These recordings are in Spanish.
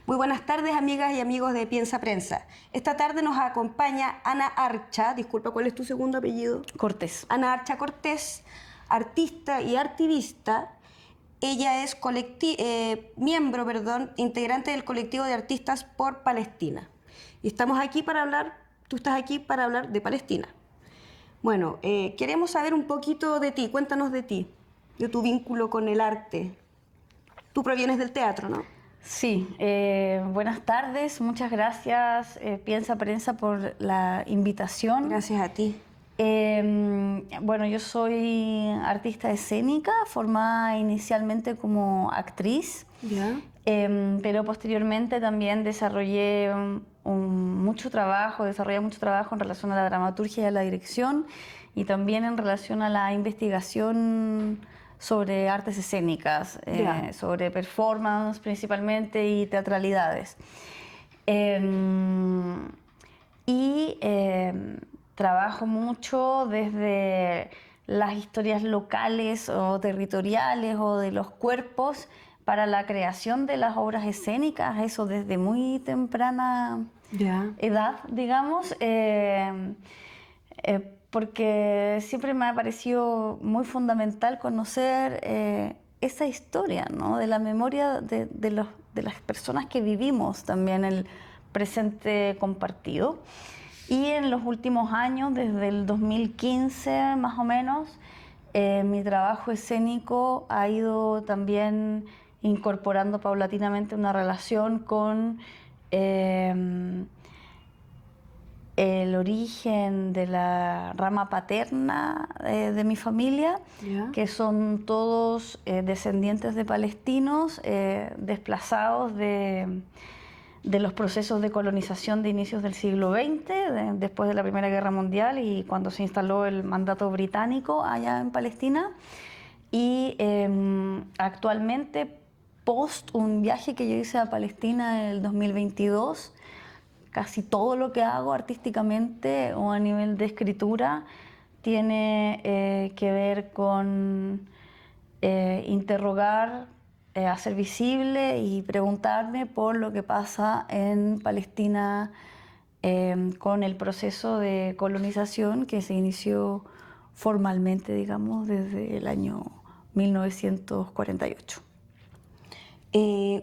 Muy buenas tardes, amigas y amigos de Piensa Prensa. Esta tarde nos acompaña Ana Archa, disculpa, ¿cuál es tu segundo apellido? Cortés. Ana Archa Cortés, artista y activista. Ella es miembro, integrante del colectivo de artistas por Palestina. Y estamos aquí para hablar, tú estás aquí para hablar de Palestina. Bueno, queremos saber un poquito de ti, cuéntanos de ti, de tu vínculo con el arte. Tú provienes del teatro, ¿no? Sí, buenas tardes, muchas gracias Piensa Prensa por la invitación. Gracias a ti. Bueno, yo soy artista escénica, formada inicialmente como actriz, ¿Ya? pero posteriormente también desarrollé mucho trabajo en relación a la dramaturgia y a la dirección, y también en relación a la investigación sobre artes escénicas, sobre performance principalmente y teatralidades. Trabajo mucho desde las historias locales o territoriales o de los cuerpos para la creación de las obras escénicas, eso desde muy temprana edad, digamos, porque siempre me ha parecido muy fundamental conocer esa historia, ¿no? De la memoria de las personas que vivimos también el presente compartido. Y en los últimos años, desde el 2015 más o menos, mi trabajo escénico ha ido también incorporando paulatinamente una relación con el origen de la rama paterna de mi familia, que son todos descendientes de palestinos desplazados de los procesos de colonización de inicios del siglo XX, después de la Primera Guerra Mundial y cuando se instaló el mandato británico allá en Palestina. Y actualmente, post un viaje que yo hice a Palestina en el 2022, casi todo lo que hago artísticamente o a nivel de escritura tiene que ver con interrogar, hacer visible y preguntarme por lo que pasa en Palestina con el proceso de colonización que se inició formalmente, digamos, desde el año 1948.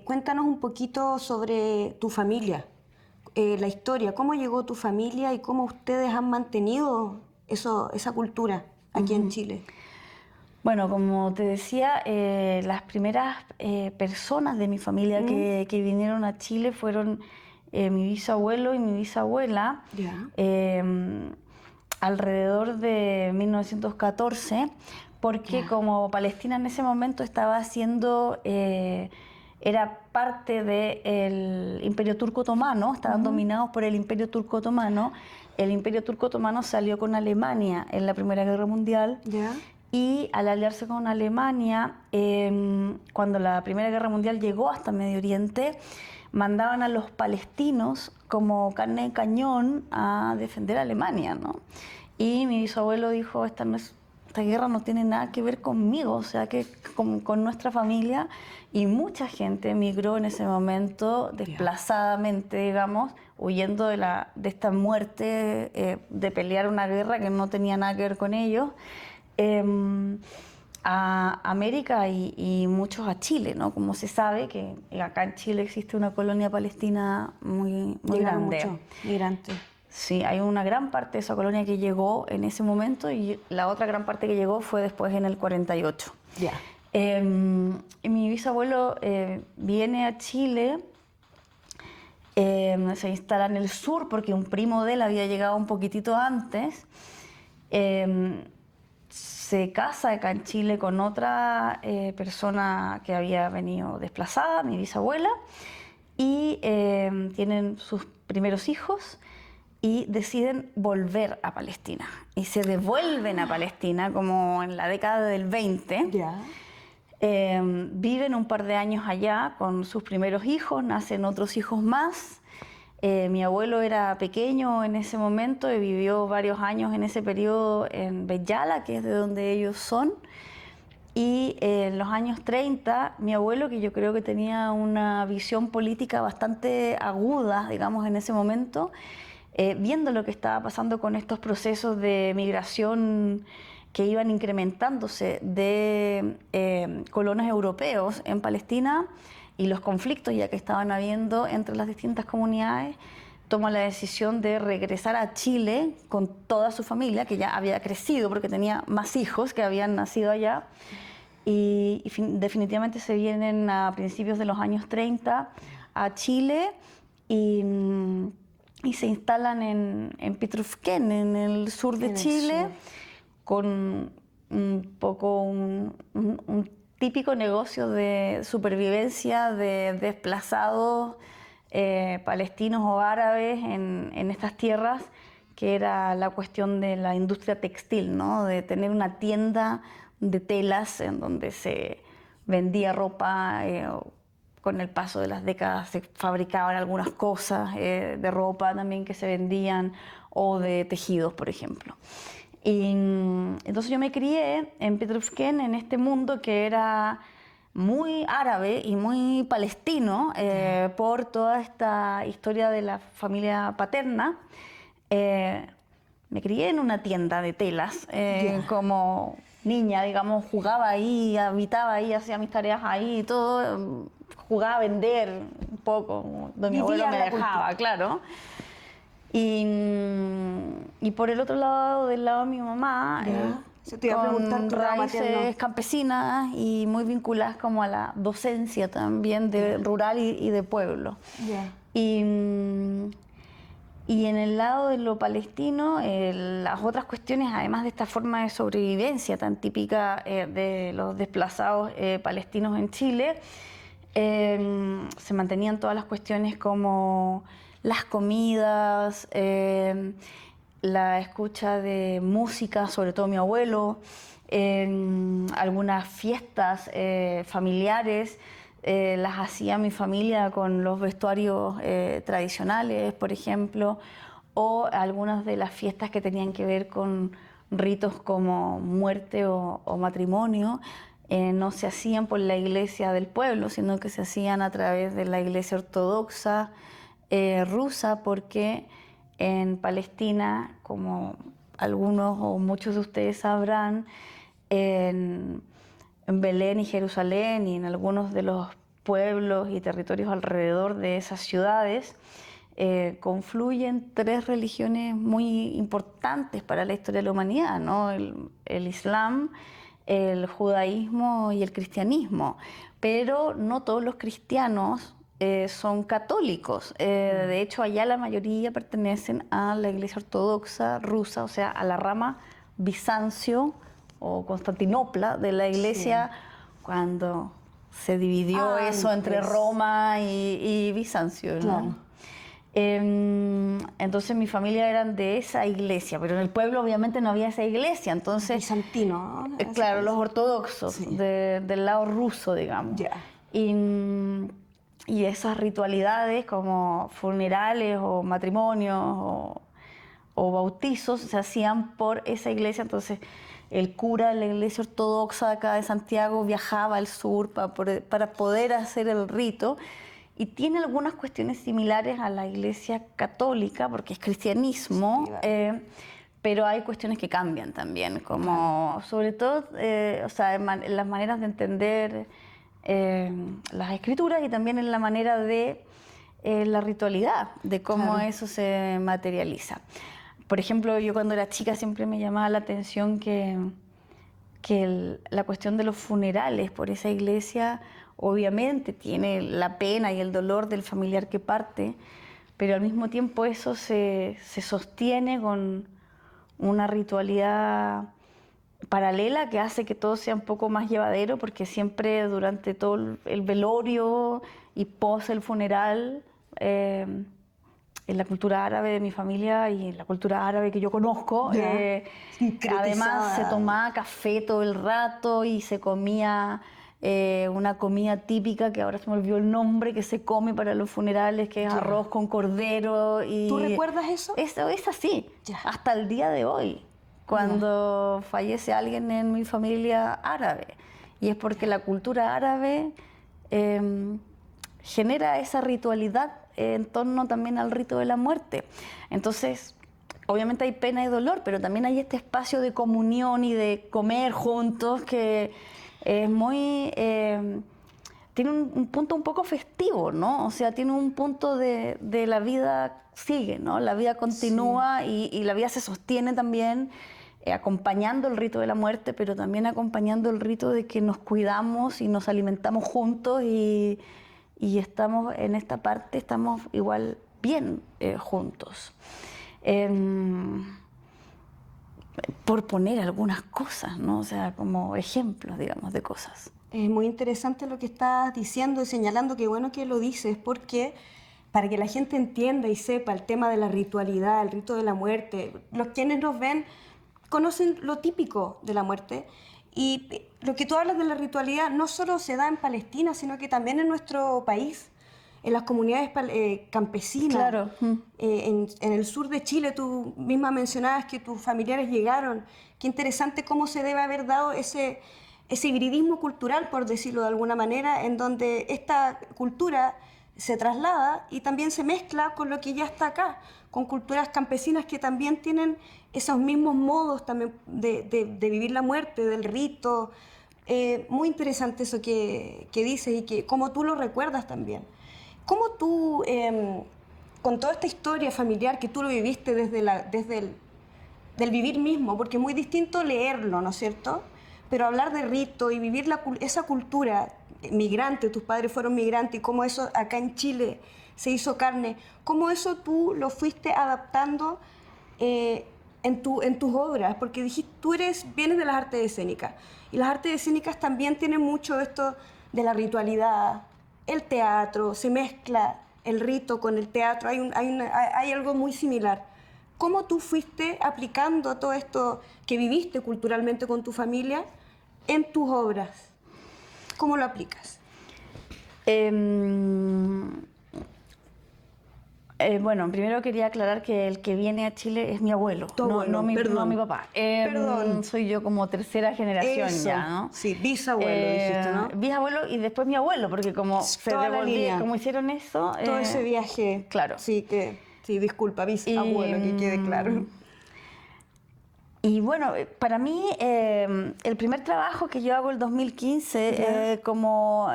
Cuéntanos un poquito sobre tu familia, la historia, cómo llegó tu familia y cómo ustedes han mantenido esa cultura aquí en Chile. Bueno, como te decía, las primeras personas de mi familia que vinieron a Chile fueron mi bisabuelo y mi bisabuela, alrededor de 1914, porque como Palestina en ese momento estaba siendo, era parte del Imperio Turco Otomano, estaban dominados por el Imperio Turco Otomano. El Imperio Turco Otomano salió con Alemania en la Primera Guerra Mundial. Y al aliarse con Alemania, cuando la Primera Guerra Mundial llegó hasta Medio Oriente, mandaban a los palestinos como carne de cañón a defender a Alemania, ¿no? Y mi bisabuelo dijo, esta guerra no tiene nada que ver conmigo, o sea, que con nuestra familia. Y mucha gente emigró en ese momento, desplazadamente, digamos, huyendo de esta muerte, de pelear una guerra que no tenía nada que ver con ellos, a América y muchos a Chile, ¿no? Como se sabe que acá en Chile existe una colonia palestina muy grande. Muchos migrantes. Sí, hay una gran parte de esa colonia que llegó en ese momento y la otra gran parte que llegó fue después en el 48. Y mi bisabuelo viene a Chile, se instala en el sur porque un primo de él había llegado un poquitito antes. Se casa acá en Chile con otra persona que había venido desplazada, mi bisabuela, y tienen sus primeros hijos y deciden volver a Palestina. Y se devuelven a Palestina como en la década del 20. Viven un par de años allá con sus primeros hijos, nacen otros hijos más. Mi abuelo era pequeño en ese momento y vivió varios años en ese periodo en Beyala, que es de donde ellos son. Y en los años 30, mi abuelo, que yo creo que tenía una visión política bastante aguda, digamos, en ese momento, viendo lo que estaba pasando con estos procesos de migración que iban incrementándose de colonos europeos en Palestina y los conflictos ya que estaban habiendo entre las distintas comunidades, toma la decisión de regresar a Chile con toda su familia, que ya había crecido porque tenía más hijos que habían nacido allá, y definitivamente se vienen a principios de los años 30 a Chile y se instalan en Pitrufquén, en el sur de Chile, con un poco un típico negocio de supervivencia de desplazados palestinos o árabes en estas tierras, que era la cuestión de la industria textil, ¿no? De tener una tienda de telas en donde se vendía ropa. Con el paso de las décadas se fabricaban algunas cosas de ropa también que se vendían, o de tejidos, por ejemplo. Y entonces yo me crié en Pitrufquén, en este mundo que era muy árabe y muy palestino por toda esta historia de la familia paterna. Me crié en una tienda de telas como niña, digamos, jugaba ahí, habitaba ahí, hacía mis tareas ahí y todo, jugaba a vender un poco, donde mi abuelo me dejaba, claro. Y por el otro lado, del lado de mi mamá, con raíces campesinas y muy vinculadas como a la docencia también, de rural y de pueblo. Y en el lado de lo palestino, las otras cuestiones, además de esta forma de sobrevivencia tan típica de los desplazados palestinos en Chile, se mantenían todas las cuestiones como las comidas, la escucha de música, sobre todo mi abuelo, algunas fiestas familiares. Las hacía mi familia con los vestuarios tradicionales, por ejemplo, o algunas de las fiestas que tenían que ver con ritos como muerte o matrimonio. No se hacían por la iglesia del pueblo, sino que se hacían a través de la iglesia ortodoxa rusa, porque en Palestina, como algunos o muchos de ustedes sabrán, en Belén y Jerusalén y en algunos de los pueblos y territorios alrededor de esas ciudades confluyen tres religiones muy importantes para la historia de la humanidad, ¿no? El Islam, el judaísmo y el cristianismo, pero no todos los cristianos son católicos. De hecho, allá la mayoría pertenecen a la iglesia ortodoxa rusa, o sea, a la rama Bizancio o Constantinopla de la iglesia, cuando se dividió eso entre Roma y Bizancio, ¿no? Entonces mi familia eran de esa iglesia, pero en el pueblo obviamente no había esa iglesia, entonces... Bizantino, ¿no? Claro, los ortodoxos, del lado ruso, digamos. Y esas ritualidades como funerales o matrimonios o bautizos se hacían por esa iglesia. Entonces el cura de la iglesia ortodoxa de acá de Santiago viajaba al sur para poder hacer el rito, y tiene algunas cuestiones similares a la iglesia católica porque es cristianismo, pero hay cuestiones que cambian también, como sobre todo o sea, en las maneras de entender las escrituras, y también en la manera de la ritualidad, de cómo eso se materializa. Por ejemplo, yo cuando era chica siempre me llamaba la atención que la cuestión de los funerales por esa iglesia obviamente tiene la pena y el dolor del familiar que parte, pero al mismo tiempo eso se sostiene con una ritualidad paralela que hace que todo sea un poco más llevadero, porque siempre durante todo el velorio y pos el funeral, en la cultura árabe de mi familia y en la cultura árabe que yo conozco, además se tomaba café todo el rato y se comía una comida típica que ahora se me olvidó el nombre, que se come para los funerales, que es arroz con cordero. Y ¿tú recuerdas eso? Eso es así, hasta el día de hoy, cuando fallece alguien en mi familia árabe. y es porque la cultura árabe genera esa ritualidad en torno también al rito de la muerte. Entonces, obviamente hay pena y dolor, pero también hay este espacio de comunión y de comer juntos que es muy... tiene un punto un poco festivo, ¿no? O sea, tiene un punto de la vida sigue, ¿no? La vida continúa y la vida se sostiene también acompañando el rito de la muerte, pero también acompañando el rito de que nos cuidamos y nos alimentamos juntos y estamos en esta parte, estamos igual bien juntos. Por poner algunas cosas, ¿no? O sea, como ejemplos, digamos, de cosas. Es muy interesante lo que estás diciendo y señalando, qué bueno que lo dices, porque para que la gente entienda y sepa el tema de la ritualidad, el rito de la muerte, los quienes nos ven conocen lo típico de la muerte, y lo que tú hablas de la ritualidad no solo se da en Palestina, sino que también en nuestro país, en las comunidades campesinas. Claro. En el sur de Chile, tú misma mencionabas que tus familiares llegaron. Qué interesante cómo se debe haber dado ese hibridismo cultural, por decirlo de alguna manera, en donde esta cultura se traslada y también se mezcla con lo que ya está acá, con culturas campesinas que también tienen esos mismos modos también de vivir la muerte, del rito. Muy interesante eso que dices y que cómo tú lo recuerdas también. ¿Cómo tú, con toda esta historia familiar que tú lo viviste desde el vivir mismo, porque es muy distinto leerlo, ¿no es cierto? Pero hablar de rito y vivir esa cultura migrante, tus padres fueron migrantes, y cómo eso acá en Chile se hizo carne, cómo eso tú lo fuiste adaptando en tus obras, porque dijiste, vienes de las artes escénicas, y las artes escénicas también tienen mucho esto de la ritualidad, el teatro, se mezcla el rito con el teatro, hay algo muy similar. ¿Cómo tú fuiste aplicando todo esto que viviste culturalmente con tu familia en tus obras? ¿Cómo lo aplicas? Bueno, primero quería aclarar que el que viene a Chile es mi abuelo, no mi papá. Perdón. Soy yo como tercera generación. Eso, ya, ¿no? Sí, bisabuelo, dijiste, ¿no? Bisabuelo y después mi abuelo, porque como como hicieron eso... todo ese viaje. Claro. Sí, disculpa, bisabuelo, que quede claro. Y bueno, para mí el primer trabajo que yo hago el 2015, como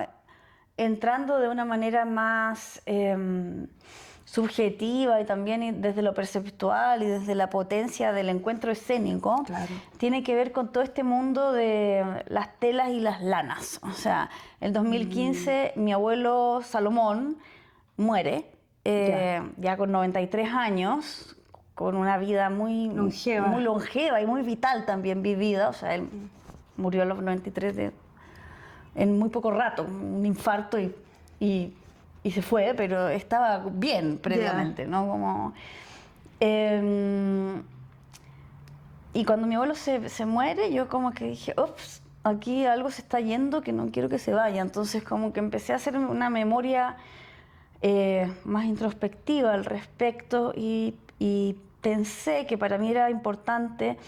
entrando de una manera más subjetiva y también desde lo perceptual y desde la potencia del encuentro escénico, Claro. tiene que ver con todo este mundo de las telas y las lanas. O sea, el 2015 mi abuelo Salomón muere, ya con 93 años, con una vida muy longeva y muy vital también vivida. O sea, él murió a los 93 en muy poco rato, un infarto y se fue, pero estaba bien previamente, ¿no? Como, y cuando mi abuelo se muere, yo como que dije, ups, aquí algo se está yendo que no quiero que se vaya. Entonces como que empecé a hacer una memoria más introspectiva al respecto y pensé que para mí era importante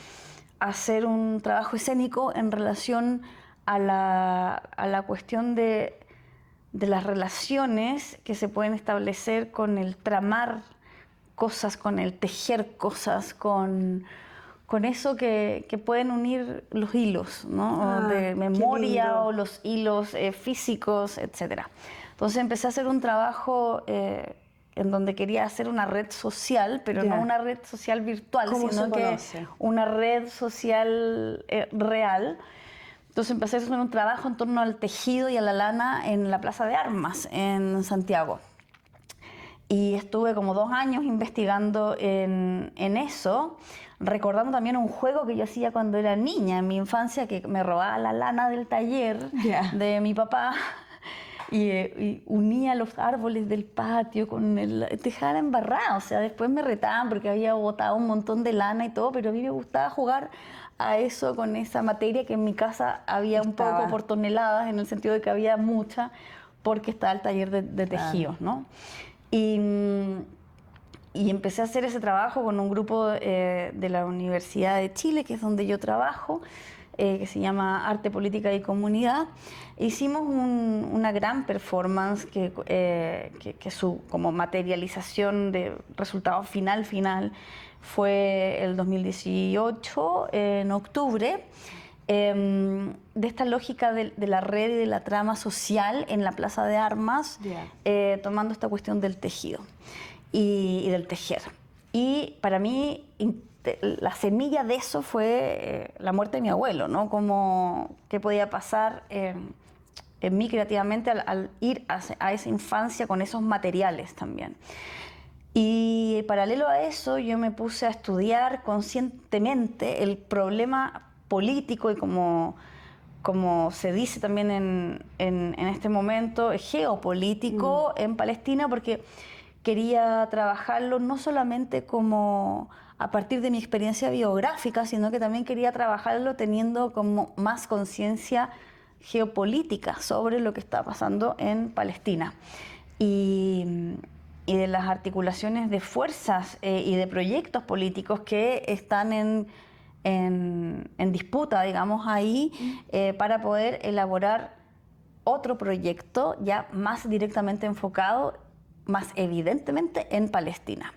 hacer un trabajo escénico en relación a la cuestión de las relaciones que se pueden establecer con el tramar cosas, con el tejer cosas, con eso que pueden unir los hilos, ¿no? De memoria o los hilos físicos, etc. Entonces empecé a hacer un trabajo en donde quería hacer una red social, pero no una red social virtual, sino que una red social real. Entonces empecé a hacer un trabajo en torno al tejido y a la lana en la Plaza de Armas, en Santiago. Y estuve como 2 años investigando en eso, recordando también un juego que yo hacía cuando era niña, en mi infancia, que me robaba la lana del taller de mi papá y unía los árboles del patio con el tejar embarrado. O sea, después me retaban porque había botado un montón de lana y todo, pero a mí me gustaba jugar a eso con esa materia que en mi casa había un poco por toneladas, en el sentido de que había mucha, porque estaba el taller de tejidos, ¿no? Y empecé a hacer ese trabajo con un grupo de la Universidad de Chile, que es donde yo trabajo, que se llama Arte, Política y Comunidad. Hicimos una gran performance que su como materialización de resultado final fue el 2018, en octubre, de esta lógica de la red y de la trama social en la Plaza de Armas, tomando esta cuestión del tejido y del tejer. Y para mí la semilla de eso fue la muerte de mi abuelo, ¿no? Como qué podía pasar en mí creativamente al ir a esa infancia con esos materiales también. Y paralelo a eso yo me puse a estudiar conscientemente el problema político y como se dice también en este momento, geopolítico en Palestina, porque quería trabajarlo no solamente como a partir de mi experiencia biográfica, sino que también quería trabajarlo teniendo como más conciencia geopolítica sobre lo que está pasando en Palestina. Y de las articulaciones de fuerzas y de proyectos políticos que están en disputa, digamos, ahí, para poder elaborar otro proyecto ya más directamente enfocado, más evidentemente en Palestina.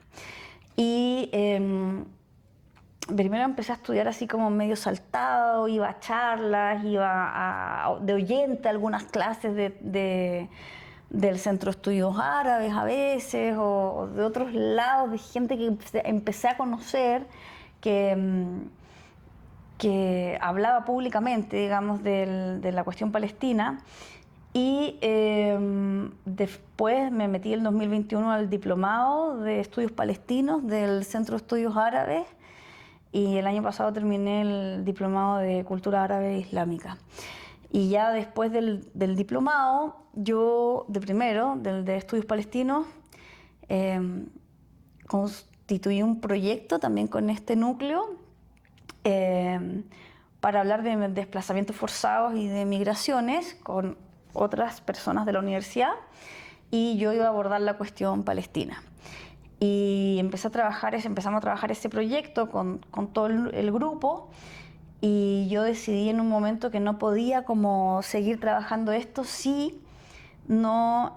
Y primero empecé a estudiar así como medio saltado, iba a charlas, iba de oyente a algunas clases del Centro de Estudios Árabes a veces, o de otros lados, de gente que empecé a conocer, que hablaba públicamente, digamos, de la cuestión palestina. Y después me metí en 2021 al diplomado de estudios palestinos del Centro de Estudios Árabes, y el año pasado terminé el diplomado de cultura árabe e islámica. Y ya después del diplomado, yo de estudios palestinos, constituí un proyecto también con este núcleo para hablar de desplazamientos forzados y de migraciones con otras personas de la universidad, y yo iba a abordar la cuestión palestina. Y empezamos a trabajar ese proyecto con todo el grupo, y yo decidí en un momento que no podía como seguir trabajando esto si no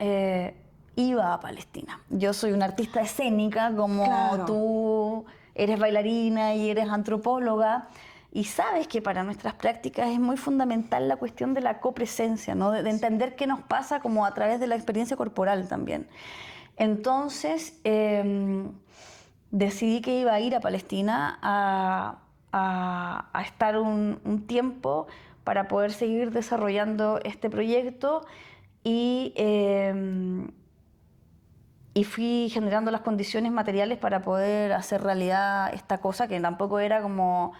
iba a Palestina. Yo soy una artista escénica, como tú eres bailarina y eres antropóloga, y sabes que para nuestras prácticas es muy fundamental la cuestión de la copresencia, ¿no? De entender qué nos pasa como a través de la experiencia corporal también. Entonces decidí que iba a ir a Palestina a estar un tiempo para poder seguir desarrollando este proyecto, y fui generando las condiciones materiales para poder hacer realidad esta cosa, que tampoco era como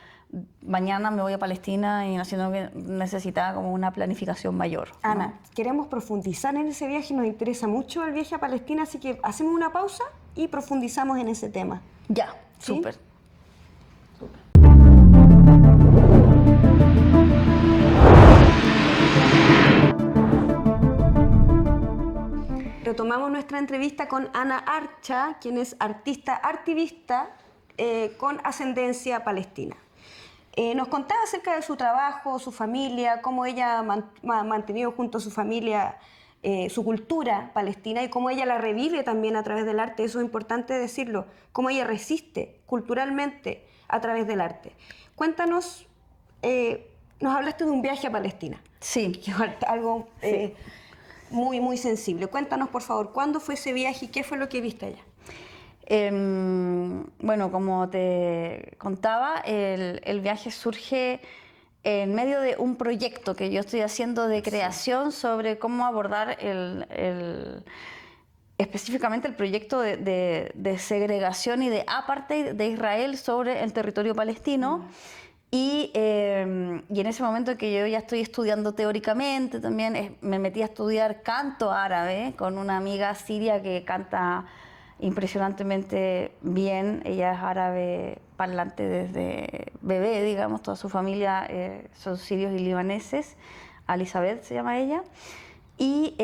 mañana me voy a Palestina, sino que necesitaba como una planificación mayor, ¿no? Ana, queremos profundizar en ese viaje, nos interesa mucho el viaje a Palestina, así que hacemos una pausa y profundizamos en ese tema. Ya, ¿Sí? súper. Retomamos nuestra entrevista con Ana Archa, quien es artista activista con ascendencia palestina. Nos contaba acerca de su trabajo, su familia, cómo ella ha mantenido junto a su familia su cultura palestina y cómo ella la revive también a través del arte. Eso es importante decirlo, cómo ella resiste culturalmente a través del arte. Cuéntanos, nos hablaste de un viaje a Palestina. Sí. Que es algo muy, muy sensible. Cuéntanos, por favor, ¿cuándo fue ese viaje y qué fue lo que viste allá? Bueno, como te contaba, el viaje surge en medio de un proyecto que yo estoy haciendo de creación sobre cómo abordar específicamente el proyecto de segregación y de apartheid de Israel sobre el territorio palestino. Y en ese momento que yo ya estoy estudiando teóricamente, también me metí a estudiar canto árabe con una amiga siria que canta impresionantemente bien. Ella es árabe parlante desde bebé, digamos, toda su familia son sirios y libaneses. Elizabeth se llama ella. Y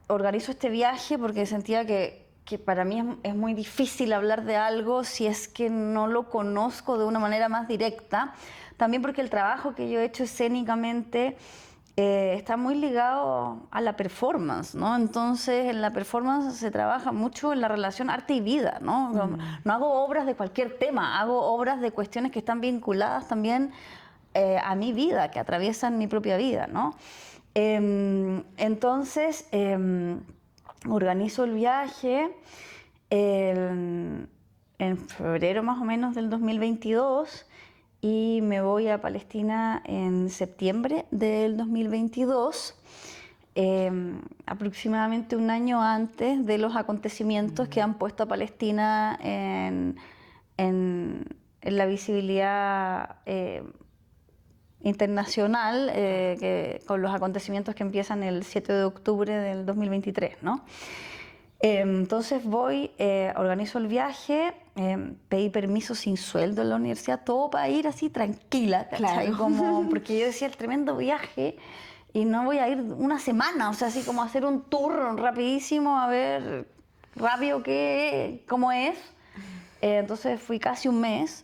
organizo este viaje porque sentía que que para mí es muy difícil hablar de algo si es que no lo conozco de una manera más directa. También porque el trabajo que yo he hecho escénicamente está muy ligado a la performance, ¿no? Entonces, en la performance se trabaja mucho en la relación arte y vida, ¿no? No hago obras de cualquier tema, hago obras de cuestiones que están vinculadas también a mi vida, que atraviesan mi propia vida, ¿no? Entonces, organizo el viaje en febrero más o menos del 2022 y me voy a Palestina en septiembre del 2022, aproximadamente un año antes de los acontecimientos que han puesto a Palestina en la visibilidad internacional, con los acontecimientos que empiezan el 7 de octubre del 2023, ¿no? Entonces voy, organizo el viaje, pedí permiso sin sueldo en la universidad, todo para ir así tranquila, ¿cachai? Claro. Como, porque yo decía, el tremendo viaje y no voy a ir una semana, o sea, así como hacer un tour rapidísimo a ver rápido cómo es. Entonces fui casi un mes,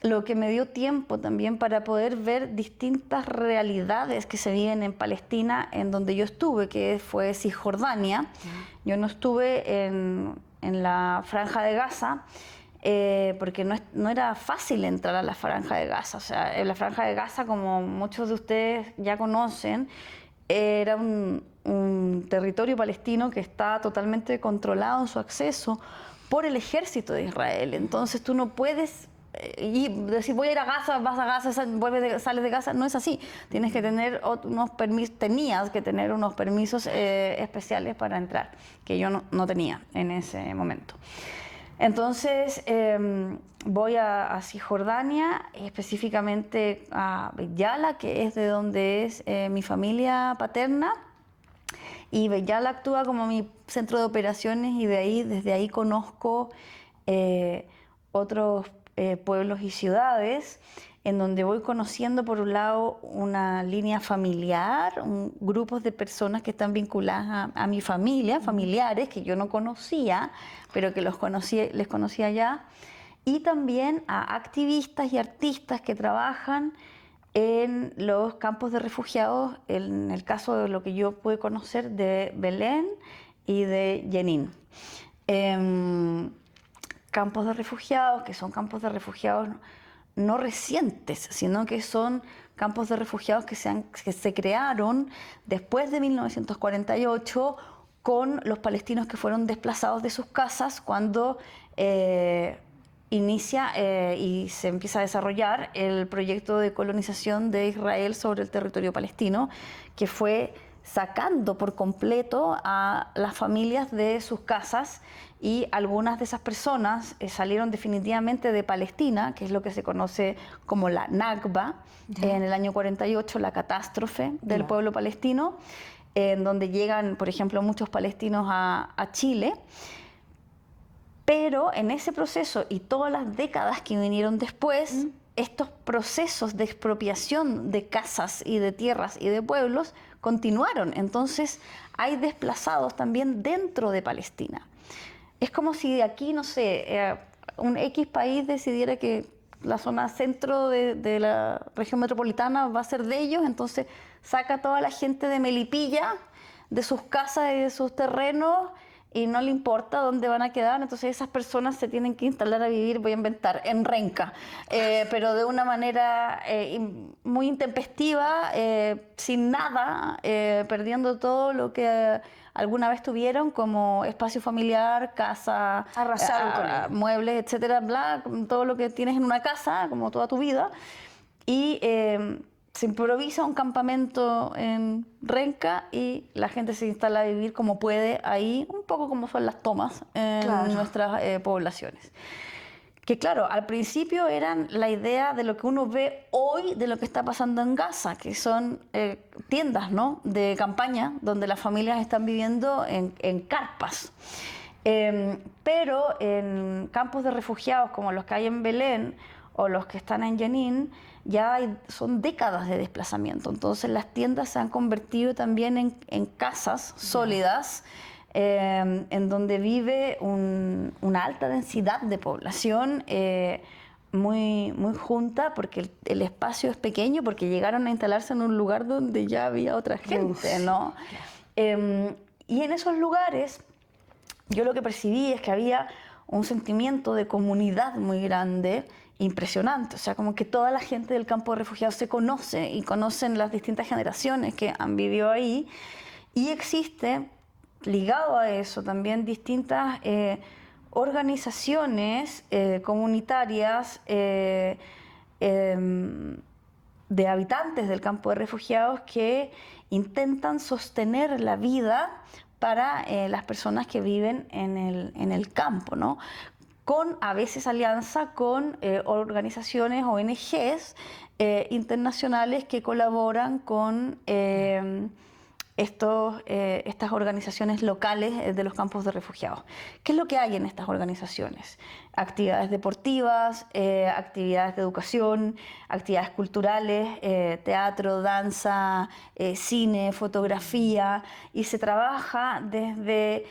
lo que me dio tiempo también para poder ver distintas realidades que se viven en Palestina, en donde yo estuve, que fue Cisjordania. Yo no estuve en la Franja de Gaza, porque no era fácil entrar a la Franja de Gaza. O sea, en la Franja de Gaza, como muchos de ustedes ya conocen, era un territorio palestino que está totalmente controlado en su acceso por el ejército de Israel. Entonces tú no puedes y decir voy a ir a Gaza, vas a Gaza, sales de Gaza, no es así. Tienes que tener tenías que tener unos permisos especiales para entrar, que yo no tenía en ese momento. Entonces voy a Cisjordania, específicamente a Beit Yala, que es de donde es mi familia paterna, y Beit Yala actúa como mi centro de operaciones y desde ahí conozco otros pueblos y ciudades, en donde voy conociendo por un lado una línea familiar, grupos de personas que están vinculadas a mi familia, familiares que yo no conocía, pero que les conocía ya, y también a activistas y artistas que trabajan en los campos de refugiados, en el caso de lo que yo pude conocer de Belén y de Jenin. Campos de refugiados, que son campos de refugiados no recientes, sino que son campos de refugiados que se crearon después de 1948 con los palestinos que fueron desplazados de sus casas cuando inicia y se empieza a desarrollar el proyecto de colonización de Israel sobre el territorio palestino, que fue sacando por completo a las familias de sus casas, y algunas de esas personas salieron definitivamente de Palestina, que es lo que se conoce como la Nakba, en el año 48, la catástrofe del pueblo palestino, en donde llegan, por ejemplo, muchos palestinos a Chile. Pero en ese proceso y todas las décadas que vinieron después, estos procesos de expropiación de casas y de tierras y de pueblos continuaron. Entonces hay desplazados también dentro de Palestina. Es como si de aquí, no sé, un X país decidiera que la zona centro de la región metropolitana va a ser de ellos, entonces saca a toda la gente de Melipilla, de sus casas y de sus terrenos, y no le importa dónde van a quedar. Entonces esas personas se tienen que instalar a vivir, voy a inventar, en Renca, pero de una manera muy intempestiva, sin nada, perdiendo todo lo que alguna vez tuvieron como espacio familiar, casa, muebles, etcétera, bla, todo lo que tienes en una casa, como toda tu vida. Y se improvisa un campamento en Renca y la gente se instala a vivir como puede ahí, un poco como son las tomas en nuestras poblaciones. Que claro, al principio eran la idea de lo que uno ve hoy de lo que está pasando en Gaza, que son tiendas, ¿no?, de campaña, donde las familias están viviendo en carpas. Pero en campos de refugiados como los que hay en Belén o los que están en Jenin, ya son décadas de desplazamiento. Entonces las tiendas se han convertido también en casas sólidas, en donde vive una alta densidad de población, muy, muy junta, porque el espacio es pequeño, porque llegaron a instalarse en un lugar donde ya había otra gente, ¿no? Y en esos lugares yo lo que percibí es que había un sentimiento de comunidad muy grande, impresionante. O sea, como que toda la gente del campo de refugiados se conoce y conocen las distintas generaciones que han vivido ahí. Y existe, ligado a eso, también distintas organizaciones comunitarias de habitantes del campo de refugiados que intentan sostener la vida para las personas que viven en el campo, ¿no? Con a veces alianza con organizaciones, ONGs internacionales que colaboran con estas organizaciones locales de los campos de refugiados. ¿Qué es lo que hay en estas organizaciones? Actividades deportivas, actividades de educación, actividades culturales, teatro, danza, cine, fotografía, y se trabaja desde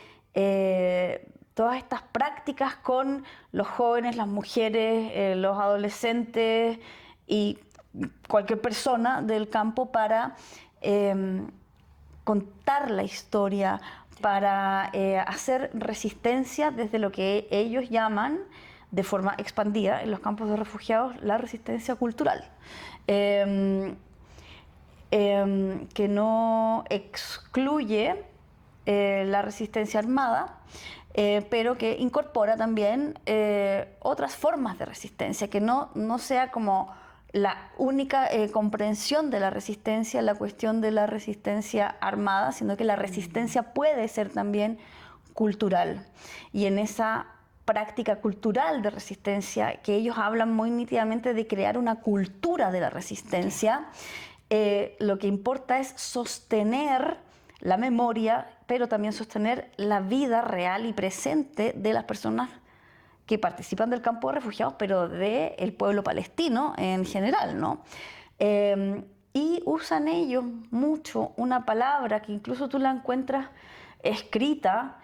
todas estas prácticas con los jóvenes, las mujeres, los adolescentes y cualquier persona del campo para contar la historia, para hacer resistencia desde lo que ellos llaman, de forma expandida en los campos de refugiados, la resistencia cultural, que no excluye la resistencia armada, pero que incorpora también otras formas de resistencia, que no sea como la única comprensión de la resistencia, la cuestión de la resistencia armada, sino que la resistencia puede ser también cultural. Y en esa práctica cultural de resistencia, que ellos hablan muy nítidamente de crear una cultura de la resistencia, lo que importa es sostener la memoria, pero también sostener la vida real y presente de las personas que participan del campo de refugiados, pero del pueblo palestino en general, ¿no? Y usan ellos mucho una palabra que incluso tú la encuentras escrita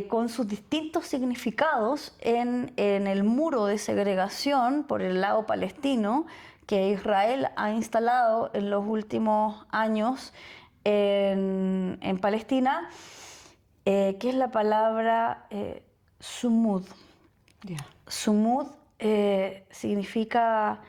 con sus distintos significados en el muro de segregación por el lado palestino que Israel ha instalado en los últimos años en Palestina, que es la palabra sumud. Yeah. Sumud significa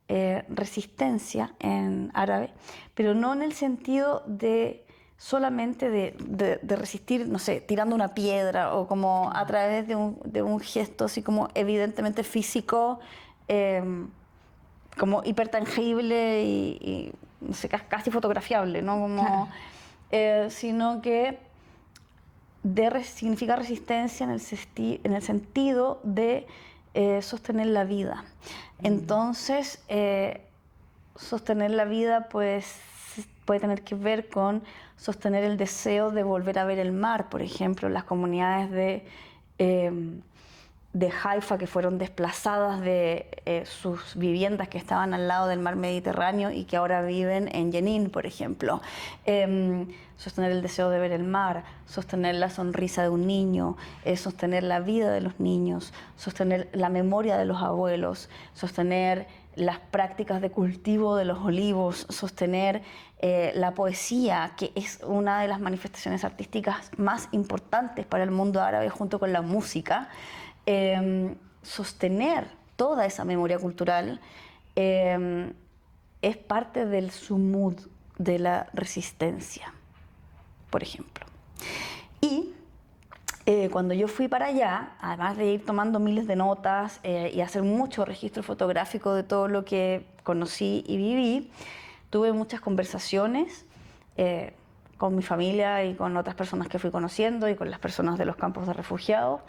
resistencia en árabe, pero no en el sentido de solamente de resistir, no sé, tirando una piedra o como a través de un gesto así como evidentemente físico, como hipertangible y no sé, casi fotografiable, ¿no? Como, sino que significa resistencia en el sentido de sostener la vida. Entonces, sostener la vida pues, puede tener que ver con sostener el deseo de volver a ver el mar, por ejemplo, las comunidades de Haifa que fueron desplazadas de sus viviendas que estaban al lado del mar Mediterráneo y que ahora viven en Jenin, por ejemplo. Sostener el deseo de ver el mar, sostener la sonrisa de un niño, sostener la vida de los niños, sostener la memoria de los abuelos, sostener las prácticas de cultivo de los olivos, sostener la poesía, que es una de las manifestaciones artísticas más importantes para el mundo árabe junto con la música. Sostener toda esa memoria cultural es parte del sumud de la resistencia, por ejemplo. Y cuando yo fui para allá, además de ir tomando miles de notas y hacer mucho registro fotográfico de todo lo que conocí y viví, tuve muchas conversaciones con mi familia y con otras personas que fui conociendo y con las personas de los campos de refugiados.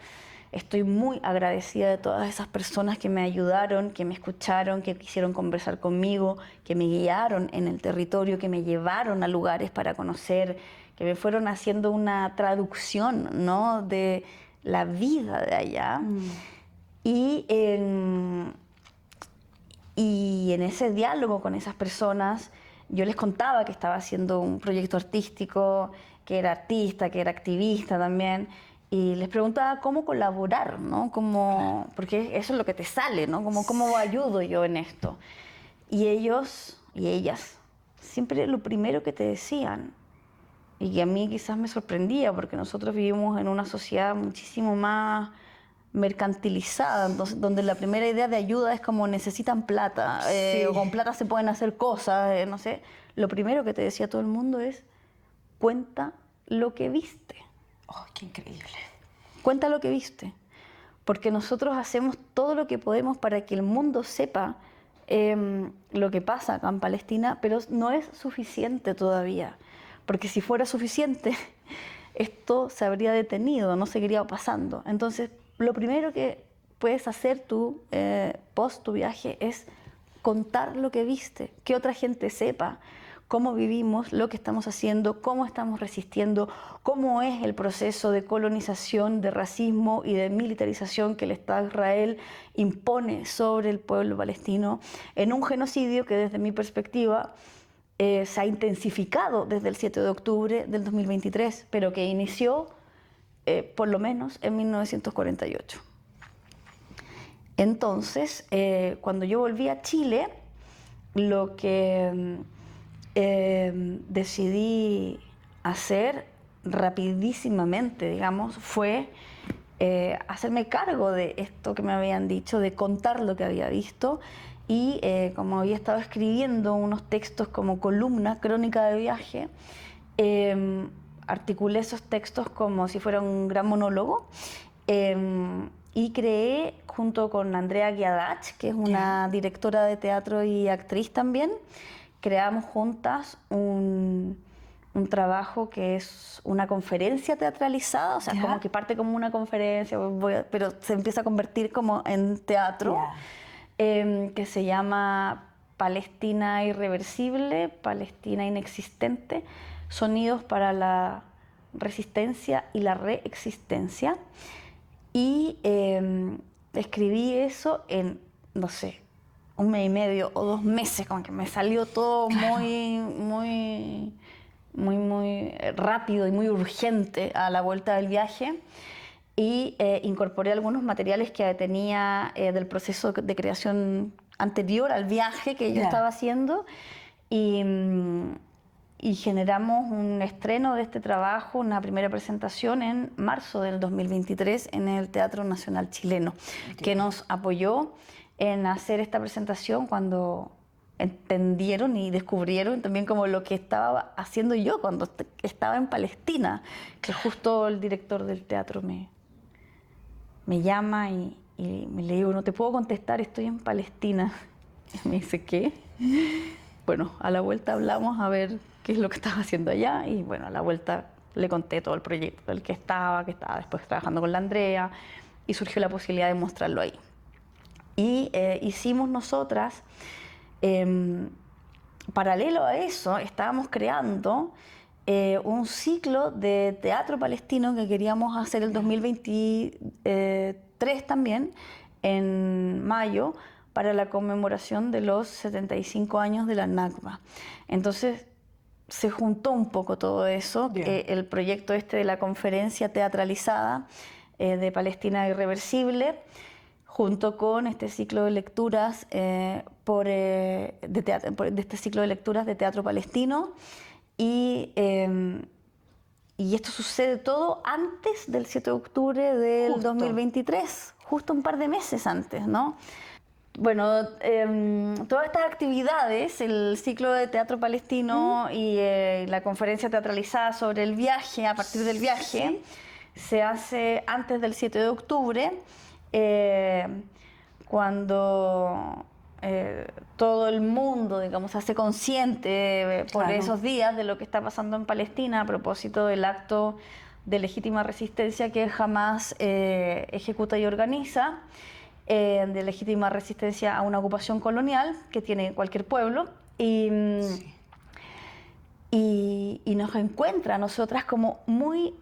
Estoy muy agradecida de todas esas personas que me ayudaron, que me escucharon, que quisieron conversar conmigo, que me guiaron en el territorio, que me llevaron a lugares para conocer, que me fueron haciendo una traducción, ¿no?, de la vida de allá. Y en ese diálogo con esas personas, yo les contaba que estaba haciendo un proyecto artístico que era artista, que era activista también, y les preguntaba cómo colaborar, ¿no? Porque eso es lo que te sale, ¿no? ¿Cómo ayudo yo en esto? Y ellos y ellas, siempre lo primero que te decían, y que a mí quizás me sorprendía, porque nosotros vivimos en una sociedad muchísimo más mercantilizada, donde la primera idea de ayuda es como necesitan plata, Sí. o con plata se pueden hacer cosas, no sé. Lo primero que te decía todo el mundo es, cuenta lo que viste. Oh, qué increíble. Cuenta lo que viste. Porque nosotros hacemos todo lo que podemos para que el mundo sepa lo que pasa acá en Palestina, pero no es suficiente todavía. Porque si fuera suficiente, esto se habría detenido, no seguiría pasando. Entonces, lo primero que puedes hacer tú, post tu viaje, es contar lo que viste, que otra gente sepa cómo vivimos, lo que estamos haciendo, cómo estamos resistiendo, cómo es el proceso de colonización, de racismo y de militarización que el Estado de Israel impone sobre el pueblo palestino en un genocidio que desde mi perspectiva se ha intensificado desde el 7 de octubre del 2023, pero que inició por lo menos en 1948. Entonces, cuando yo volví a Chile, lo que decidí hacer rapidísimamente, digamos, fue hacerme cargo de esto que me habían dicho, de contar lo que había visto. Y como había estado escribiendo unos textos como columna, crónica de viaje, articulé esos textos como si fuera un gran monólogo, y creé, junto con Andrea Giadach, que es una directora de teatro y actriz también, creamos juntas un trabajo que es una conferencia teatralizada, o sea, como que parte como una conferencia, pero se empieza a convertir como en teatro, que se llama Palestina Irreversible, Palestina Inexistente, Sonidos para la Resistencia y la Reexistencia. Y escribí eso en, no sé, 1 mes y medio o 2 meses, como que me salió todo muy rápido y muy urgente a la vuelta del viaje. Y incorporé algunos materiales que tenía del proceso de creación anterior al viaje que yo estaba haciendo, y generamos un estreno de este trabajo, una primera presentación en marzo del 2023 en el Teatro Nacional Chileno, que nos apoyó en hacer esta presentación cuando entendieron y descubrieron también como lo que estaba haciendo yo cuando estaba en Palestina, que justo el director del teatro me llama y le digo, no te puedo contestar, estoy en Palestina. Y me dice, ¿qué? Bueno, a la vuelta hablamos a ver qué es lo que estaba haciendo allá, y bueno, a la vuelta le conté todo el proyecto del que estaba después trabajando con la Andrea, y surgió la posibilidad de mostrarlo ahí. Y hicimos nosotras, paralelo a eso, estábamos creando un ciclo de teatro palestino que queríamos hacer el 2023 también, en mayo, para la conmemoración de los 75 años de la Nakba. Entonces se juntó un poco todo eso, el proyecto este de la conferencia teatralizada de Palestina Irreversible, junto con este ciclo de lecturas de este ciclo de lecturas de teatro palestino. Y esto sucede todo antes del 7 de octubre del 2023, justo un par de meses antes, ¿no? Bueno, todas estas actividades, el ciclo de teatro palestino y la conferencia teatralizada sobre el viaje, a partir del viaje, se hace antes del 7 de octubre, cuando todo el mundo, digamos, se hace consciente por esos días de lo que está pasando en Palestina a propósito del acto de legítima resistencia que Hamás ejecuta y organiza, de legítima resistencia a una ocupación colonial que tiene cualquier pueblo, y nos encuentra a nosotras como muy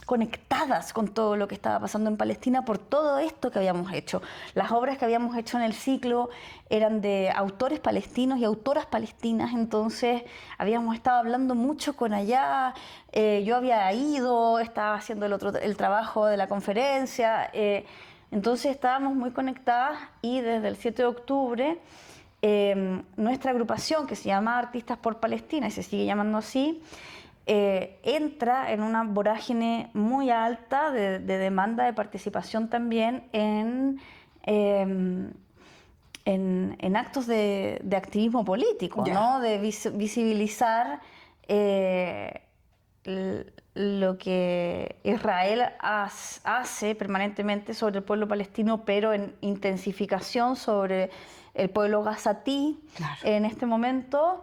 conectadas con todo lo que estaba pasando en Palestina por todo esto que habíamos hecho. Las obras que habíamos hecho en el ciclo eran de autores palestinos y autoras palestinas, entonces habíamos estado hablando mucho con allá, yo había ido, estaba haciendo el trabajo de la conferencia, entonces estábamos muy conectadas y desde el 7 de octubre nuestra agrupación, que se llama Artistas por Palestina y se sigue llamando así, entra en una vorágine muy alta de demanda de participación también en actos de activismo político, ¿no? De visibilizar lo que Israel hace permanentemente sobre el pueblo palestino, pero en intensificación sobre el pueblo gazatí en este momento,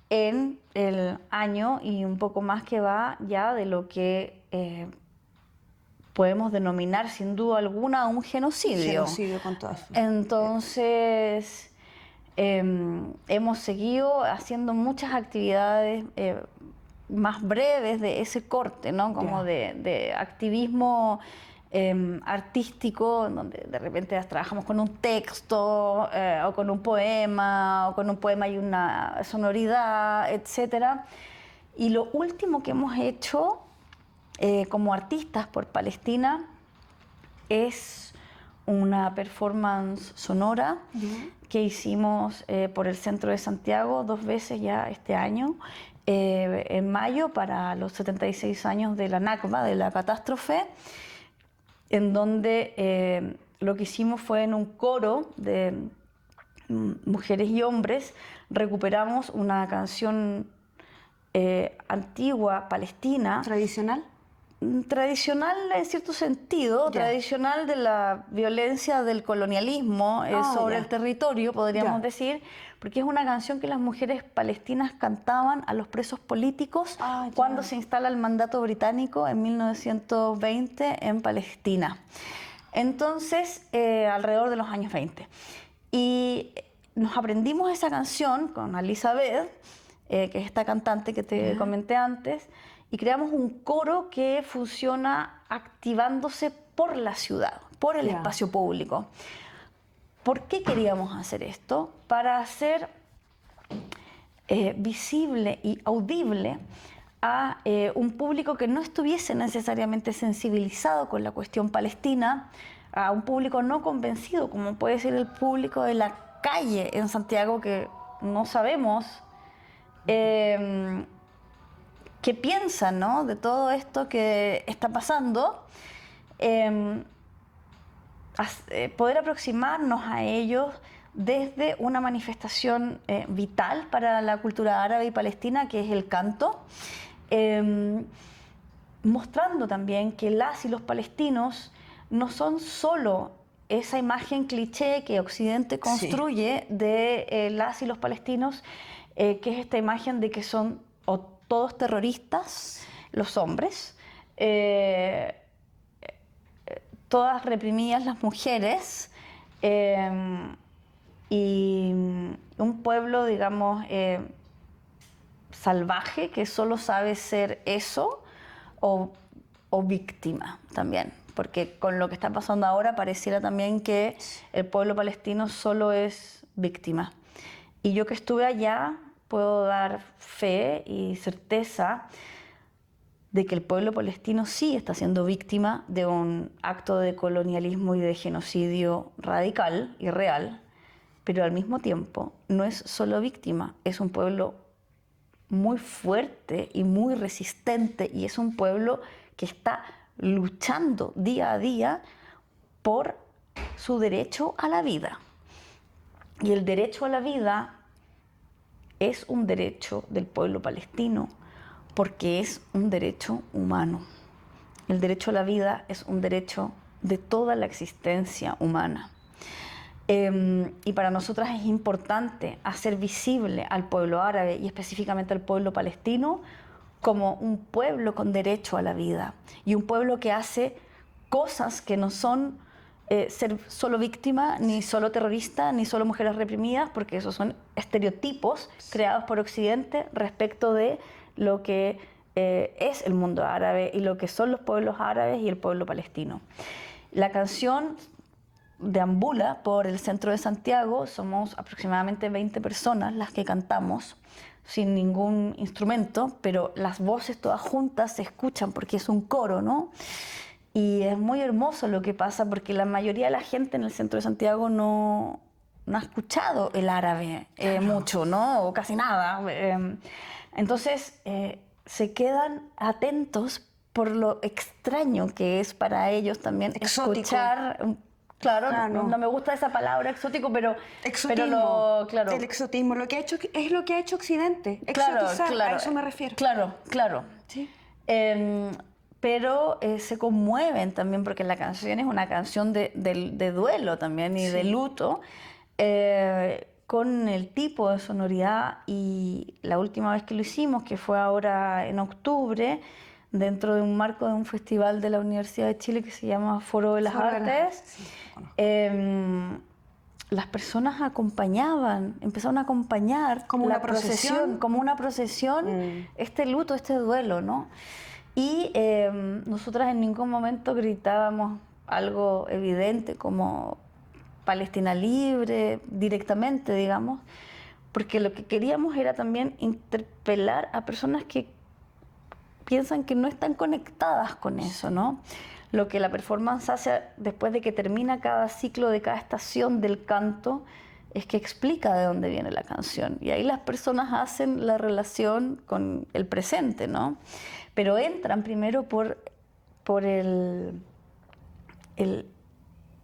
en el año y un poco más que va ya de lo que podemos denominar sin duda alguna un genocidio. Genocidio con todas sus... Entonces, hemos seguido haciendo muchas actividades más breves de ese corte, ¿no? Como de activismo artístico, donde de repente trabajamos con un texto o con un poema y una sonoridad, etc. Y lo último que hemos hecho como artistas por Palestina es una performance sonora que hicimos por el centro de Santiago 2 veces ya este año, en mayo para los 76 años de la Nakba, de la catástrofe, en donde lo que hicimos fue en un coro de mujeres y hombres, recuperamos una canción antigua, palestina. ¿Tradicional? Tradicional en cierto sentido, tradicional de la violencia del colonialismo sobre el territorio, podríamos decir, porque es una canción que las mujeres palestinas cantaban a los presos políticos cuando se instala el mandato británico en 1920 en Palestina. Entonces, alrededor de los años 20. Y nos aprendimos esa canción con Elizabeth, que es esta cantante que te comenté antes, y creamos un coro que funciona activándose por la ciudad, por el espacio público. ¿Por qué queríamos hacer esto? Para hacer visible y audible a un público que no estuviese necesariamente sensibilizado con la cuestión palestina, a un público no convencido, como puede ser el público de la calle en Santiago, que no sabemos qué piensan, ¿no?, de todo esto que está pasando, poder aproximarnos a ellos desde una manifestación vital para la cultura árabe y palestina, que es el canto, mostrando también que las y los palestinos no son solo esa imagen cliché que Occidente construye de las y los palestinos, que es esta imagen de que son todos terroristas, los hombres, todas reprimidas las mujeres, y un pueblo, digamos, salvaje que solo sabe ser eso o víctima también. Porque con lo que está pasando ahora pareciera también que el pueblo palestino solo es víctima. Y yo que estuve allá puedo dar fe y certeza de que el pueblo palestino sí está siendo víctima de un acto de colonialismo y de genocidio radical y real, pero al mismo tiempo no es solo víctima, es un pueblo muy fuerte y muy resistente, y es un pueblo que está luchando día a día por su derecho a la vida. Y el derecho a la vida es un derecho del pueblo palestino porque es un derecho humano. El derecho a la vida es un derecho de toda la existencia humana. Y para nosotras es importante hacer visible al pueblo árabe y específicamente al pueblo palestino como un pueblo con derecho a la vida y un pueblo que hace cosas que no son ser solo víctima, ni solo terrorista, ni solo mujeres reprimidas, porque esos son estereotipos creados por Occidente respecto de lo que es el mundo árabe y lo que son los pueblos árabes y el pueblo palestino. La canción deambula por el centro de Santiago, somos aproximadamente 20 personas las que cantamos sin ningún instrumento, pero las voces todas juntas se escuchan porque es un coro, ¿no? Y es muy hermoso lo que pasa porque la mayoría de la gente en el centro de Santiago no ha escuchado el árabe mucho, ¿no? O casi nada. Entonces se quedan atentos por lo extraño que es para ellos también Exótico. Escuchar. Claro, no me gusta esa palabra exótico, pero Exotismo, claro. el exotismo, es lo que ha hecho Occidente, exotizar, a eso me refiero. Claro. Sí. Pero se conmueven también porque la canción es una canción de duelo también y de luto, con el tipo de sonoridad. Y la última vez que lo hicimos, que fue ahora en octubre, dentro de un marco de un festival de la Universidad de Chile que se llama Foro de las Artes, sí, las personas empezaron a acompañar como una procesión, como una procesión, este luto, este duelo, ¿no? Y nosotras en ningún momento gritábamos algo evidente como Palestina libre, directamente, digamos, porque lo que queríamos era también interpelar a personas que piensan que no están conectadas con eso, ¿no? Lo que la performance hace después de que termina cada ciclo de cada estación del canto es que explica de dónde viene la canción. Y ahí las personas hacen la relación con el presente, ¿no? Pero entran primero por el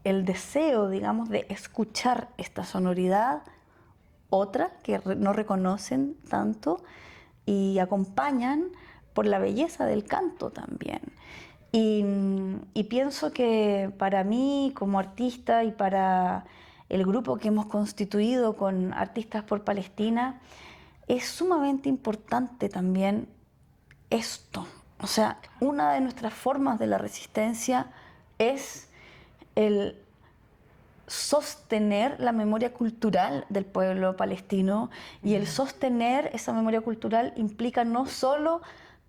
deseo, digamos, de escuchar esta sonoridad, otra que no reconocen tanto, y acompañan por la belleza del canto también. Y pienso que para mí como artista y para el grupo que hemos constituido con Artistas por Palestina, es sumamente importante también esto. O sea, una de nuestras formas de la resistencia es el sostener la memoria cultural del pueblo palestino, y el sostener esa memoria cultural implica no solo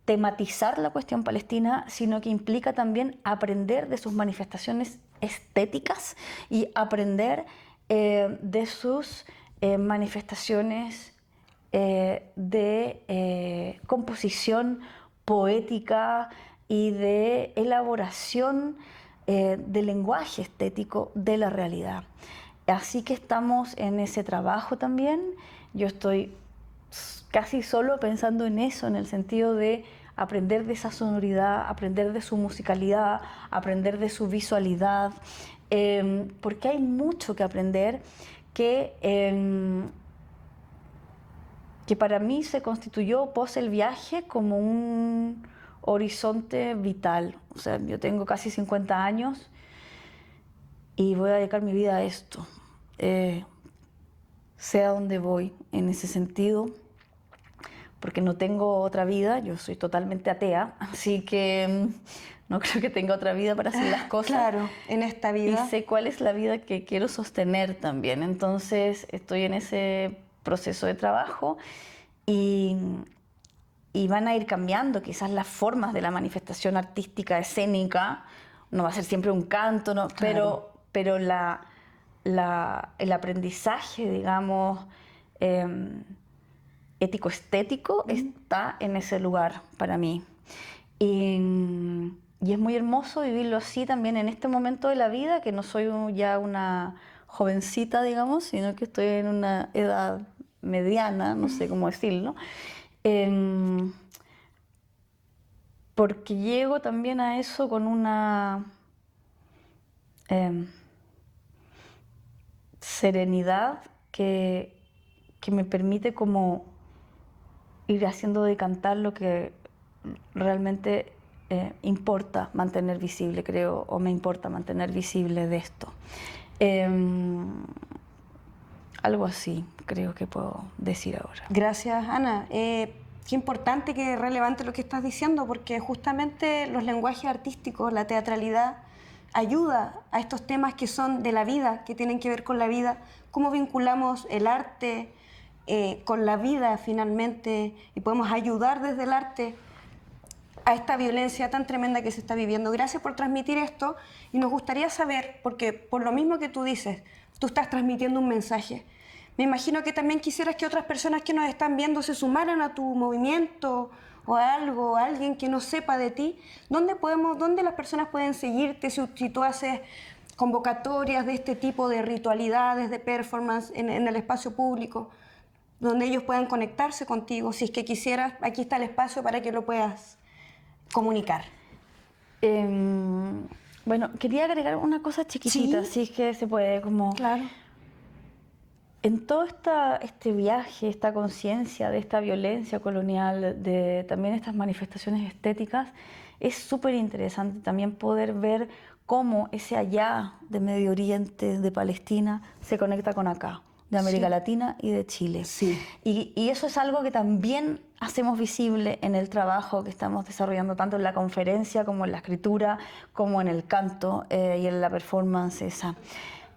tematizar la cuestión palestina, sino que implica también aprender de sus manifestaciones estéticas y aprender de sus manifestaciones de composición poética y de elaboración del lenguaje estético de la realidad. Así que estamos en ese trabajo también. Yo estoy casi solo pensando en eso, en el sentido de aprender de esa sonoridad, aprender de su musicalidad, aprender de su visualidad, porque hay mucho que aprender que para mí se constituyó pos el viaje como un horizonte vital. O sea, yo tengo casi 50 años y voy a dedicar mi vida a esto. Sé a dónde voy en ese sentido, porque no tengo otra vida, yo soy totalmente atea, así que no creo que tenga otra vida para hacer las cosas. Claro, en esta vida. Y sé cuál es la vida que quiero sostener también. Entonces estoy en ese proceso de trabajo y van a ir cambiando quizás las formas de la manifestación artística, escénica. No va a ser siempre un canto, ¿no? Claro. Pero el aprendizaje, digamos, ético-estético está en ese lugar para mí. Y es muy hermoso vivirlo así también en este momento de la vida, que no soy ya una jovencita, digamos, sino que estoy en una edad mediana, no sé cómo decirlo. Porque llego también a eso con una serenidad que me permite como ir haciendo decantar lo que realmente importa mantener visible, creo, o me importa mantener visible de esto. Algo así creo que puedo decir ahora. Gracias, Ana. Qué importante, qué relevante lo que estás diciendo, porque justamente los lenguajes artísticos, la teatralidad, ayuda a estos temas que son de la vida, que tienen que ver con la vida, cómo vinculamos el arte con la vida finalmente, y podemos ayudar desde el arte a esta violencia tan tremenda que se está viviendo. Gracias por transmitir esto y nos gustaría saber, porque por lo mismo que tú dices, tú estás transmitiendo un mensaje. Me imagino que también quisieras que otras personas que nos están viendo se sumaran a tu movimiento o a algo, a alguien que no sepa de ti. ¿Dónde las personas pueden seguirte si tú haces convocatorias de este tipo de ritualidades, de performance en el espacio público, donde ellos puedan conectarse contigo? Si es que quisieras, aquí está el espacio para que lo puedas comunicar. Bueno, quería agregar una cosa chiquitita, Sí. si es que se puede, como... Claro. En todo este viaje, esta conciencia de esta violencia colonial, de también estas manifestaciones estéticas, es súper interesante también poder ver cómo ese allá de Medio Oriente, de Palestina, se conecta con acá, de América Sí. Latina y de Chile. Sí. Y eso es algo que también hacemos visible en el trabajo que estamos desarrollando, tanto en la conferencia como en la escritura, como en el canto y en la performance esa.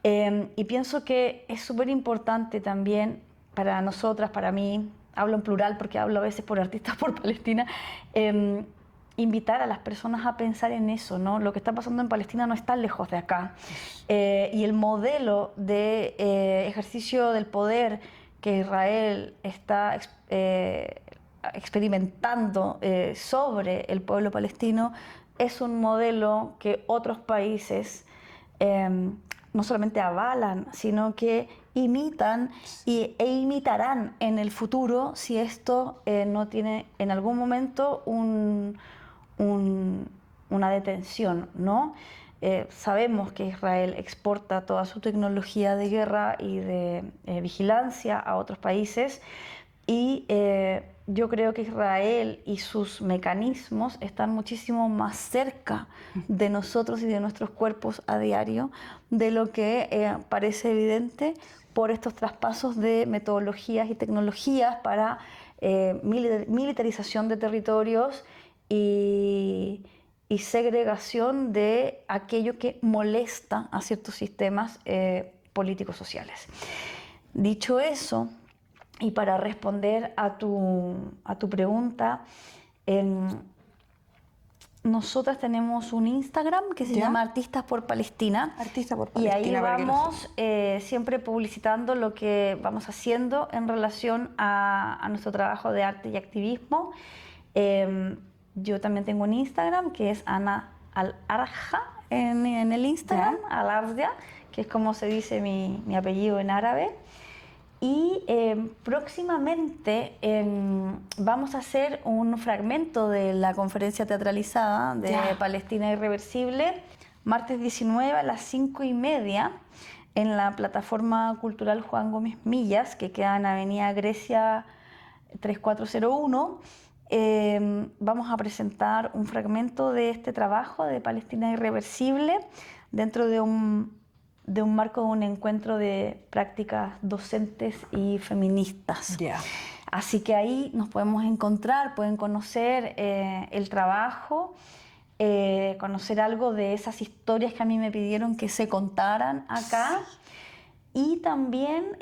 Y pienso que es súper importante también para nosotras, para mí, hablo en plural porque hablo a veces por artistas por Palestina, invitar a las personas a pensar en eso, ¿no? Lo que está pasando en Palestina no está lejos de acá. Y el modelo de ejercicio del poder que Israel está experimentando sobre el pueblo palestino es un modelo que otros países no solamente avalan, sino que imitan e imitarán en el futuro si esto no tiene en algún momento una detención, ¿no? Sabemos que Israel exporta toda su tecnología de guerra y de vigilancia a otros países y yo creo que Israel y sus mecanismos están muchísimo más cerca de nosotros y de nuestros cuerpos a diario de lo que parece evidente por estos traspasos de metodologías y tecnologías para militarización de territorios y segregación de aquello que molesta a ciertos sistemas políticos sociales. Dicho eso, y para responder a tu pregunta, nosotras tenemos un Instagram que se llama Artistas por Palestina. Artista por Y Palestina. ahí vamos siempre publicitando lo que vamos haciendo en relación a nuestro trabajo de arte y activismo. Yo también tengo un Instagram que es Ana Al-Arja en el Instagram, Al-Arja, que es como se dice mi apellido en árabe. Y próximamente vamos a hacer un fragmento de la conferencia teatralizada de Palestina Irreversible, martes 19 a las 5:30 en la plataforma cultural Juan Gómez Millas, que queda en Avenida Grecia 3401. Vamos a presentar un fragmento de este trabajo de Palestina Irreversible dentro de un marco de un encuentro de prácticas docentes y feministas. Así que ahí nos podemos encontrar, pueden conocer el trabajo, conocer algo de esas historias que a mí me pidieron que se contaran acá. Y también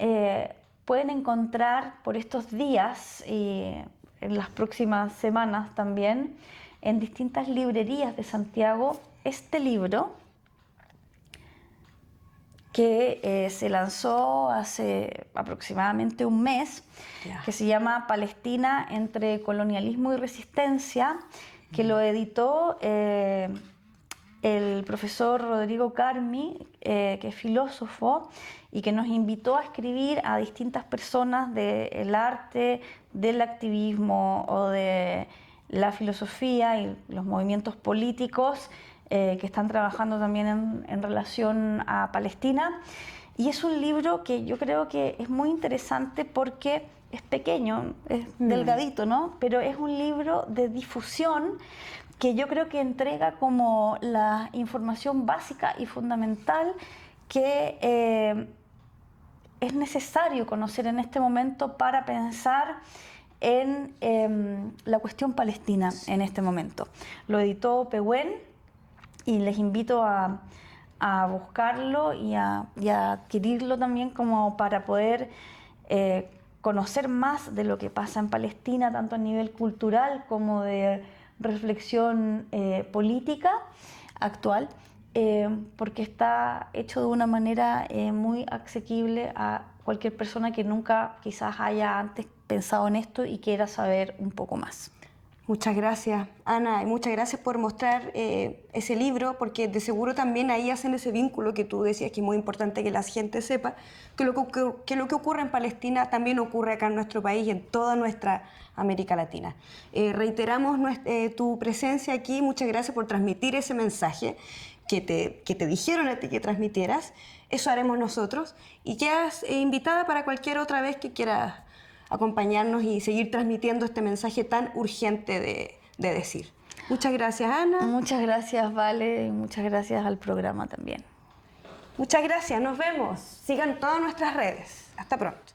pueden encontrar por estos días y en las próximas semanas también en distintas librerías de Santiago este libro que se lanzó hace aproximadamente un mes, que se llama Palestina entre colonialismo y resistencia, que lo editó el profesor Rodrigo Carmi, que es filósofo y que nos invitó a escribir a distintas personas del arte, del activismo o de la filosofía y los movimientos políticos que están trabajando también en relación a Palestina. Y es un libro que yo creo que es muy interesante porque es pequeño, es delgadito, ¿no? Pero es un libro de difusión que yo creo que entrega como la información básica y fundamental que es necesario conocer en este momento para pensar en la cuestión palestina en este momento. Lo editó Pehuen y les invito a buscarlo y a adquirirlo también como para poder conocer más de lo que pasa en Palestina, tanto a nivel cultural como de reflexión política actual, porque está hecho de una manera muy asequible a cualquier persona que nunca quizás haya antes pensado en esto y quiera saber un poco más. Muchas gracias, Ana, y muchas gracias por mostrar ese libro, porque de seguro también ahí hacen ese vínculo que tú decías que es muy importante que la gente sepa, que lo que ocurre en Palestina también ocurre acá en nuestro país y en toda nuestra América Latina. Reiteramos tu presencia aquí, muchas gracias por transmitir ese mensaje que te dijeron a ti que transmitieras. Eso haremos nosotros, y quedas invitada para cualquier otra vez que quieras acompañarnos y seguir transmitiendo este mensaje tan urgente de decir. Muchas gracias, Ana. Muchas gracias, Vale, y muchas gracias al programa también. Muchas gracias, nos vemos. Sigan todas nuestras redes. Hasta pronto.